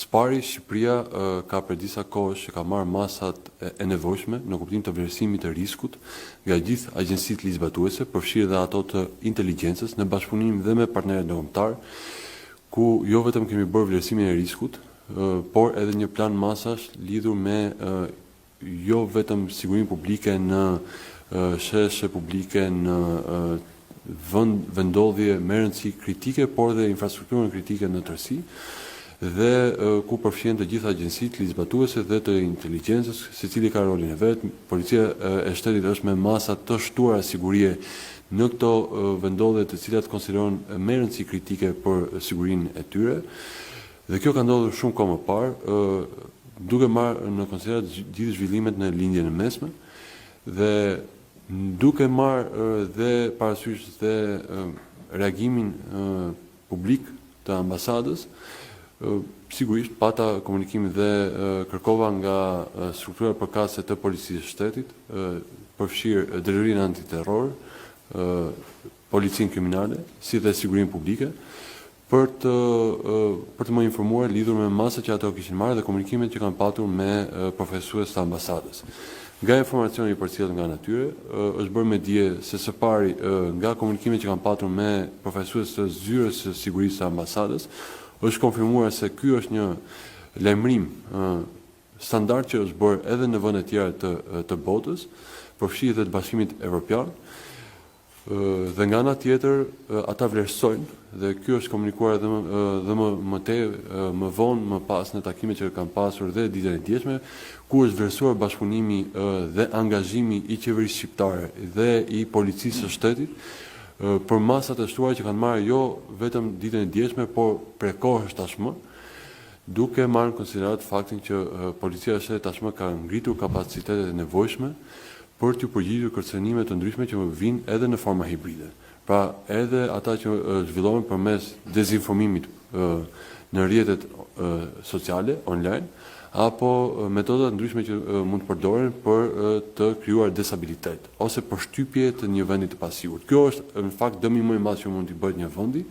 Së pari, Shqipëria ka për disa kohësh që ka marrë masat e nevojshme në kuptim të vlerësimit të riskut nga gjithë agjencitë ligjzbatuese, përfshirë dhe ato të inteligjencës, në bashkëpunim dhe me partnerët ndërkombëtar, ku jo vetëm kemi bërë vlerësimin e riskut, por edhe një plan masash lidhur me jo vetëm sigurinë publike në sheshe publike, në vendodhje me rëndësi kritike, por dhe infrastrukturën kritike në tërësi, dhe ku përfshihen të gjitha agjencitë ligjzbatuese dhe të inteligjencës, secili ka rolin e vet. Policia e shtetit është me masa të shtuara sigurie në këto vendodhje të cilat konsiderohen me rëndësi kritike për sigurinë e tyre. Dhe kjo ka ndodhur shumë kohë më parë, duke marrë në konsiderat gjithë zhvillimet në lindjen e mesme dhe duke marrë dhe parasysh dhe reagimin publik të ambasadës. Sigurisht pata komunikim dhe kërkova nga strukturat përkatëse të policisë së shtetit, përfshirë drejtorinë antiterror, policinë kriminale, si dhe sigurinë publike, për të më informuar lidhur me masat që ato kishin marrë dhe komunikimet që kanë patur me përfaqësues të ambasadës. Nga informacioni i përcjellur nga natyre, është bërë me dije se së pari nga komunikimet që kanë patur me përfaqësues të zyrës së sigurisë së ambasadës, është konfirmuar se ky është një lajmërim standard që është bërë edhe në vende të tjera të botës, përfshirë dhe të Bashkimit Evropian, dhe nga ana tjetër ata vlerësojnë dhe ky është komunikuar edhe më vonë më pas në takimet që kanë pasur dhe ditën e djeshme, ku është vlerësuar bashkëpunimi dhe angazhimi i qeverisë shqiptare dhe i policisë së shtetit për masat e shtuara që kanë marrë jo vetëm ditën e djeshme, por prekohësh tashmë, duke marrë në konsiderat faktin që policia e shtetit tashmë ka ngritur kapacitetet e nevojshme për të përgjigjur kërcënime të ndryshme që vijnë edhe në forma hibride. Pra edhe ata që zhvillohen përmes dezinformimit në rrjetet sociale, online, apo metodat ndryshme që mund të përdoren për të krijuar destabilitet ose për shtypje të një vendi të pasigurt. Kjo është në fakt dëmi më i madh që mund t'i bëjë një vendi.